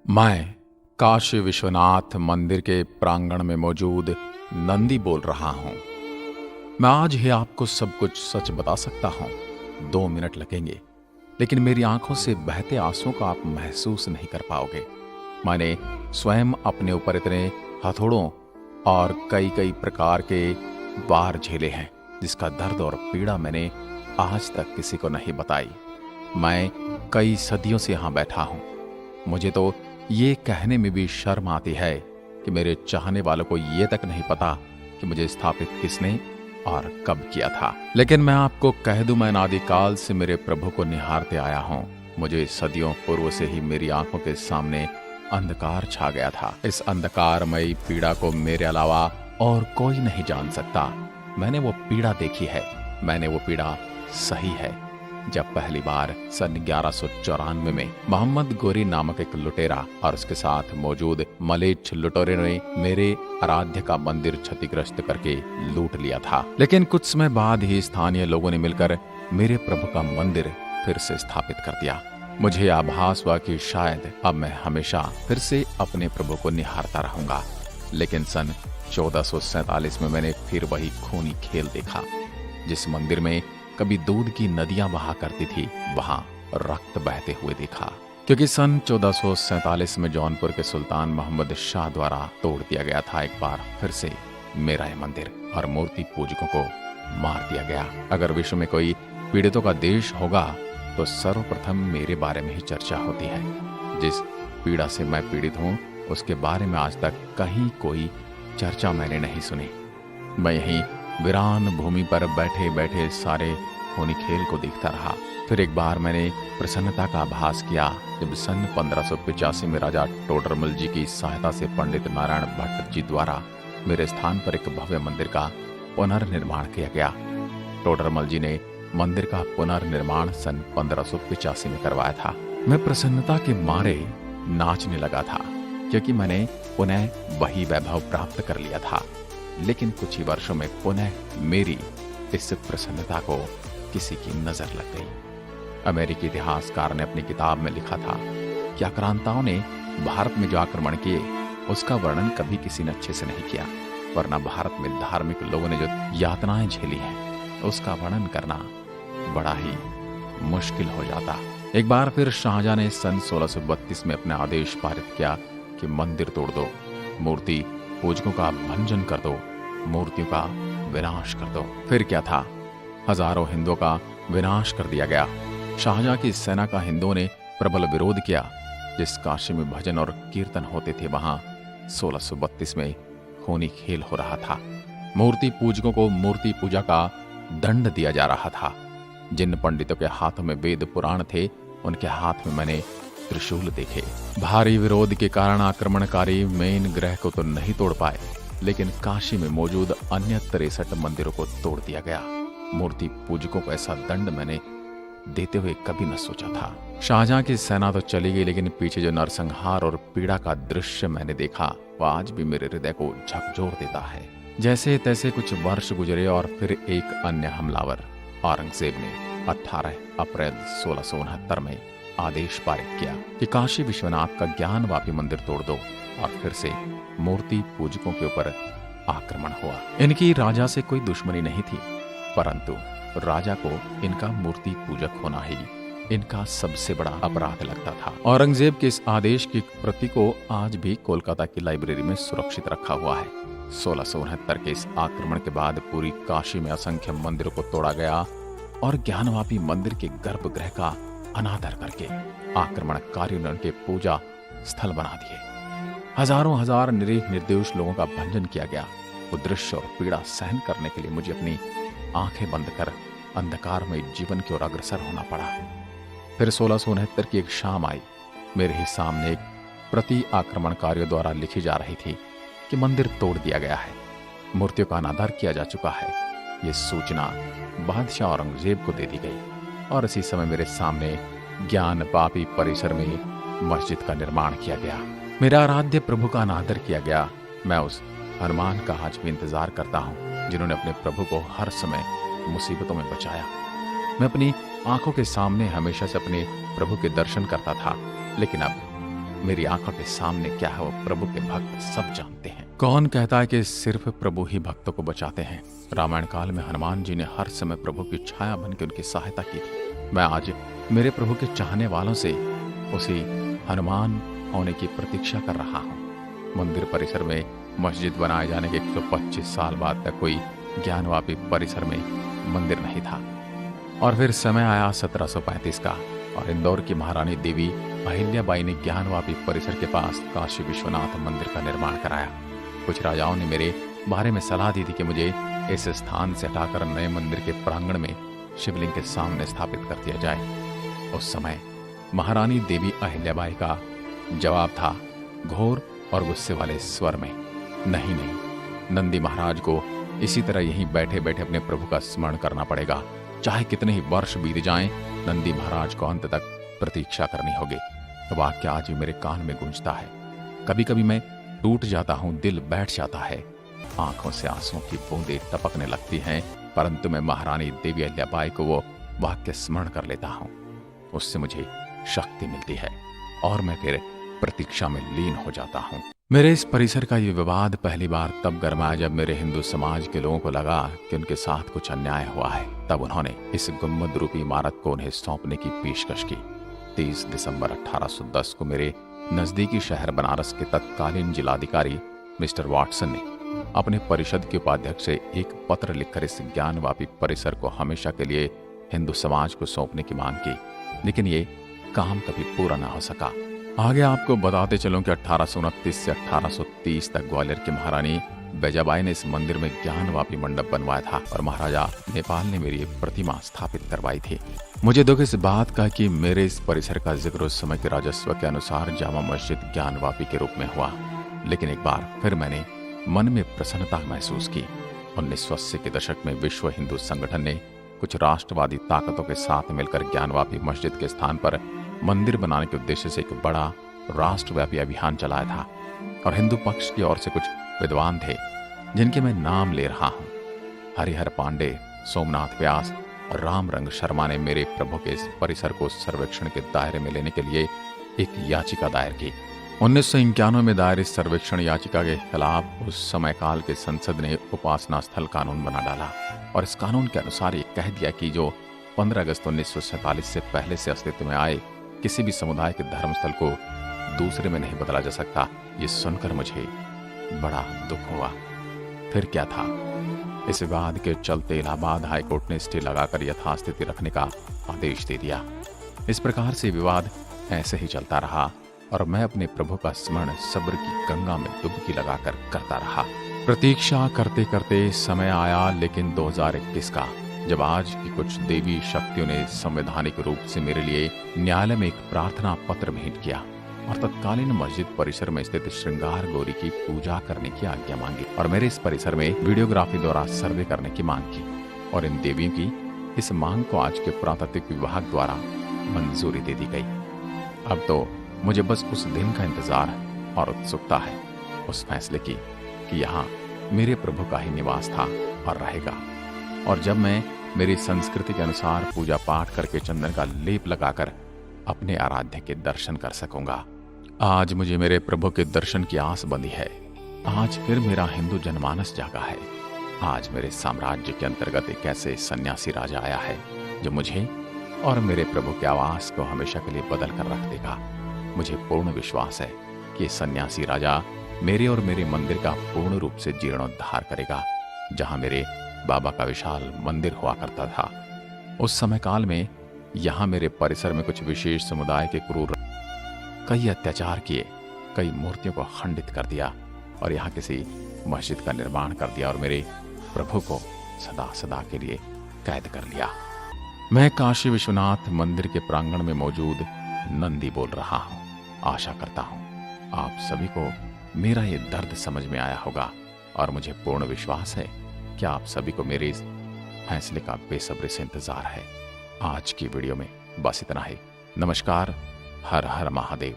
मैं काशी विश्वनाथ मंदिर के प्रांगण में मौजूद नंदी बोल रहा हूँ। मैं आज ही आपको सब कुछ सच बता सकता हूँ। 2 मिनट लगेंगे, लेकिन मेरी आंखों से बहते आंसुओं को आप महसूस नहीं कर पाओगे। मैंने स्वयं अपने ऊपर इतने हथौड़ों और कई कई प्रकार के वार झेले हैं, जिसका दर्द और पीड़ा मैंने आज तक किसी को नहीं बताई। मैं कई सदियों से यहाँ बैठा हूँ। मुझे तो ये कहने में भी शर्म आती है कि मेरे चाहने वालों को ये तक नहीं पता कि मुझे स्थापित किसने और कब किया था। लेकिन मैं आपको कह दूं, मैं अनादिकाल से मेरे प्रभु को निहारते आया हूं। मुझे सदियों पूर्व से ही मेरी आंखों के सामने अंधकार छा गया था। इस अंधकारमयी पीड़ा को मेरे अलावा और कोई नहीं जान सकता। मैंने वो पीड़ा देखी है। मैंने वो पीड़ा सही है। जब पहली बार सन 1194 में मोहम्मद गोरी नामक एक लुटेरा और उसके साथ मौजूद मलेच्छ लुटेरे ने मेरे आराध्य का मंदिर क्षतिग्रस्त करके लूट लिया था। लेकिन कुछ समय बाद ही स्थानीय लोगों ने मिलकर मेरे प्रभु का मंदिर फिर से स्थापित कर दिया। मुझे आभास हुआ कि शायद अब मैं हमेशा फिर से अपने प्रभु को निहारता रहूंगा। लेकिन सन 1447 में मैंने फिर वही खूनी खेल देखा। जिस मंदिर में कभी दूध की नदियां बहा करती थी, वहां रक्त बहते हुए देखा। क्योंकि सन 1447 में जौनपुर के सुल्तान मोहम्मद शाह द्वारा तोड़ दिया गया था एक बार फिर से मेरा यह मंदिर, और मूर्ति पूजकों को मार दिया गया। अगर विश्व में कोई पीड़ितों का देश होगा तो सर्वप्रथम मेरे बारे में ही चर्चा होती है। जिस पीड़ा से मैं पीड़ित हूँ उसके बारे में आज तक कहीं कोई चर्चा मैंने नहीं सुनी। मैं यहीं वीरान भूमि पर बैठे बैठे सारे खूनी खेल को देखता रहा। फिर एक बार मैंने प्रसन्नता का आभास किया जब सन 1585 में राजा टोडरमल जी की सहायता से पंडित नारायण भट्ट जी द्वारा मेरे स्थान पर एक भव्य मंदिर का पुनर्निर्माण किया गया। टोडरमल जी ने मंदिर का पुनर्निर्माण सन 1585 में करवाया था। मैं प्रसन्नता के मारे नाचने लगा था, क्योंकि मैंने पुनः वही वैभव प्राप्त कर लिया था। लेकिन कुछ ही वर्षों में पुनः मेरी इस प्रसन्नता को किसी की नजर लग गई। अमेरिकी इतिहासकार ने अपनी किताब में लिखा था कि आक्रांताओं ने भारत में जो आक्रमण किए उसका वर्णन कभी किसी ने अच्छे से नहीं किया, वरना भारत में धार्मिक लोगों ने जो यातनाएं झेली हैं उसका वर्णन करना बड़ा ही मुश्किल हो जाता। एक बार फिर शाहजहां ने सन 1632 में अपना आदेश पारित किया कि मंदिर तोड़ दो, मूर्ति पूजकों का भंजन कर दो, मूर्तियों का विनाश कर दो। फिर क्या था, हजारों हिंदुओं का विनाश कर दिया गया। शाहजहां की सेना का हिंदुओं ने प्रबल विरोध किया। जिस काशी में भजन और कीर्तन होते थे वहां 1632 में खूनी खेल हो रहा था। मूर्ति पूजकों को मूर्ति पूजा का दंड दिया जा रहा था। जिन पंडितों के हाथों में वेद पुराण थे उनके हाथ में मैंने त्रिशूल देखे। भारी विरोध के कारण आक्रमणकारी मेन ग्रह को तो नहीं तोड़ पाए, लेकिन काशी में मौजूद अन्य 63 मंदिरों को तोड़ दिया गया। मूर्ति पूजकों को ऐसा दंड मैंने देते हुए कभी न सोचा था। शाहजहां की सेना तो चली गई, लेकिन पीछे जो नरसंहार और पीड़ा का दृश्य मैंने देखा वह आज भी मेरे हृदय को झकझोर देता है। जैसे तैसे कुछ वर्ष गुजरे और फिर एक अन्य हमलावर औरंगजेब ने 18 अप्रैल 1669 में आदेश पारित किया कि काशी विश्वनाथ का ज्ञानवापी मंदिर तोड़ दो, और फिर से मूर्ति पूजकों के ऊपर आक्रमण हुआ। इनकी राजा से कोई दुश्मनी नहीं थी, परंतु राजा को इनका मूर्ति पूजक होना ही इनका सबसे बड़ा अपराध लगता था। औरंगजेब के इस आदेश की प्रति को आज भी कोलकाता की लाइब्रेरी में सुरक्षित रखा हुआ है। 1669 के इस आक्रमण के बाद पूरी काशी में असंख्य मंदिरों को तोड़ा गया और ज्ञानवापी मंदिर के गर्भगृह का अनादर करके आक्रमणकारियों ने उनके पूजा स्थल बना दिए। हजारों हजार निरीह निर्दोष लोगों का भंजन किया गया। वो दृश्य और पीड़ा सहन करने के लिए मुझे अपनी आंखें बंद कर अंधकार में जीवन की ओर अग्रसर होना पड़ा। फिर 1669 की एक शाम आई। मेरे ही सामने एक प्रति आक्रमणकारियों द्वारा लिखी जा रही थी कि मंदिर तोड़ दिया गया है, मूर्तियों का अनादर किया जा चुका है। ये सूचना बादशाह औरंगजेब को दे दी गई, और इसी समय मेरे सामने ज्ञान पापी परिसर में मस्जिद का निर्माण किया गया। मेरा आराध्य प्रभु का अनादर किया गया। मैं उस हनुमान का आज भी इंतजार करता हूँ जिन्होंने अपने प्रभु को हर समय मुसीबतों में बचाया। मैं अपनी आंखों के सामने हमेशा से अपने प्रभु के दर्शन करता था, लेकिन अब मेरी आंखों के सामने क्या है वो प्रभु के भक्त सब जानते हैं। कौन कहता है कि सिर्फ प्रभु ही भक्तों को बचाते हैं? रामायण काल में हनुमान जी ने हर समय प्रभु की छाया बनकर उनकी सहायता की थी। मैं आज मेरे प्रभु के चाहने वालों से उसी हनुमान होने की प्रतीक्षा कर रहा हूँ। मंदिर परिसर में मस्जिद बनाए जाने के 125 साल बाद तक कोई ज्ञानवापी परिसर में मंदिर नहीं था, और फिर समय आया 1735 का, और इंदौर की महारानी देवी अहिल्याबाई ने ज्ञानवापी परिसर के पास काशी विश्वनाथ मंदिर का निर्माण कराया। कुछ राजाओं ने मेरे बारे में सलाह दी थी कि मुझे इस स्थान से हटाकर नए मंदिर के प्रांगण में शिवलिंग के सामने स्थापित कर दिया जाए। उस समय महारानी देवी अहिल्याबाई का जवाब था घोर और गुस्से वाले स्वर में, नहीं नहीं, नंदी महाराज को इसी तरह यहीं बैठे बैठे अपने प्रभु का स्मरण करना पड़ेगा। चाहे कितने ही वर्ष बीत जाएं, नंदी महाराज को अंत तक प्रतीक्षा करनी होगी। वाक्य आज भी मेरे कान में गूंजता है। कभी कभी मैं टूट जाता हूँ, दिल बैठ जाता है, आंखों से आंसुओं की बूंदें टपकने लगती हैं, परंतु मैं महारानी देवी अहिल्याबाई को वो वाक्य स्मरण कर लेता हूँ। उससे मुझे शक्ति मिलती है और मैं फिर प्रतीक्षा में लीन हो जाता हूँ। मेरे इस परिसर का ये विवाद पहली बार तब गरमाया जब मेरे हिंदू समाज के लोगों को लगा कि उनके साथ कुछ अन्याय हुआ है। तब उन्होंने इस गुम्बद रूपी इमारत को उन्हें सौंपने की पेशकश की। 30 दिसंबर 1810 को मेरे नजदीकी शहर बनारस के तत्कालीन जिलाधिकारी मिस्टर वॉटसन ने अपने परिषद के उपाध्यक्ष से एक पत्र लिखकर इस ज्ञानवापी परिसर को हमेशा के लिए हिंदू समाज को सौंपने की मांग की, लेकिन ये काम कभी पूरा न हो सका। आगे आपको बताते चलूं कि 1829 से 1830 तक ग्वालियर की महारानी बैजाबाई ने इस मंदिर में ज्ञानवापी मंडप बनवाया था और महाराजा नेपाल ने मेरी प्रतिमा स्थापित करवाई थी। मुझे दुख इस बात का कि मेरे इस परिसर का जिक्र उस समय के राजस्व के अनुसार जामा मस्जिद ज्ञानवापी के रूप में हुआ, लेकिन एक बार फिर मैंने मन में प्रसन्नता महसूस की। 1980 के दशक में विश्व हिंदू संगठन ने कुछ राष्ट्रवादी ताकतों के साथ मिलकर ज्ञानवापी मस्जिद के स्थान पर मंदिर बनाने के उद्देश्य से एक बड़ा राष्ट्रव्यापी अभियान चलाया था, और हिंदू पक्ष की ओर से कुछ विद्वान थे जिनके मैं नाम ले रहा हूँ। हरिहर पांडे, सोमनाथ व्यास और रामरंग शर्मा ने मेरे प्रभु के इस परिसर को सर्वेक्षण के दायरे में लेने के लिए एक याचिका दायर की। 1991 में दायर इस सर्वेक्षण याचिका के खिलाफ उस समय काल के संसद ने उपासना स्थल कानून बना डाला, और इस कानून के अनुसार ये कह दिया कि जो 15 अगस्त 1947 से पहले से अस्तित्व में आए किसी भी समुदाय के धर्मस्थल को दूसरे में नहीं बदला जा सकता। ये सुनकर मुझे बड़ा दुख हुआ। फिर क्या था, इस विवाद के चलते इलाहाबाद हाईकोर्ट ने स्टे लगाकर यथास्थिति रखने का आदेश दे दिया। इस प्रकार से विवाद ऐसे ही चलता रहा और मैं अपने प्रभु का स्मरण सब्र की गंगा में डुबकी लगाकर करता रहा। प्रतीक्षा करते करते समय आया, लेकिन 2021 का, जब आज की कुछ देवी शक्तियों ने संवैधानिक रूप से मेरे लिए न्यायालय में एक प्रार्थना पत्र भेंट किया और तत्कालीन मस्जिद परिसर में स्थित श्रृंगार गौरी की पूजा करने की आज्ञा मांगी और मेरे इस परिसर में वीडियोग्राफी द्वारा सर्वे करने की मांग की, और इन देवियों की इस मांग को आज के पुरातत्व विभाग द्वारा मंजूरी दे दी गई। अब तो मुझे बस उस दिन का इंतजार और उत्सुकता है, उस फैसले की कि यहाँ मेरे प्रभु का ही निवास था और रहेगा, और जब मैं मेरी संस्कृति के अनुसार पूजा पाठ करके चंदन का लेप लगाकर अपने आराध्य के दर्शन कर सकूंगा। आज मुझे मेरे प्रभु के दर्शन की आस बंधी है। आज फिर मेरा हिंदू जनमानस जागा है। आज मेरे साम्राज्य के अंतर्गत एक ऐसे सन्यासी राजा आया है जो मुझे और मेरे प्रभु के आवास को हमेशा के लिए बदल कर रख देगा। मुझे पूर्ण विश्वास है कि सन्यासी राजा मेरे और मेरे मंदिर का पूर्ण रूप से जीर्णोद्धार करेगा। जहां मेरे बाबा का विशाल मंदिर हुआ करता था, उस समय काल में यहाँ मेरे परिसर में कुछ विशेष समुदाय के क्रूर कई अत्याचार किए, कई मूर्तियों को खंडित कर दिया और यहाँ किसी मस्जिद का निर्माण कर दिया और मेरे प्रभु को सदा सदा के लिए कैद कर लिया। मैं काशी विश्वनाथ मंदिर के प्रांगण में मौजूद नंदी बोल रहा हूँ। आशा करता हूँ आप सभी को मेरा ये दर्द समझ में आया होगा और मुझे पूर्ण विश्वास है कि आप सभी को मेरे इस फैसले का बेसब्री से इंतजार है। आज की वीडियो में बस इतना ही। नमस्कार। हर हर महादेव।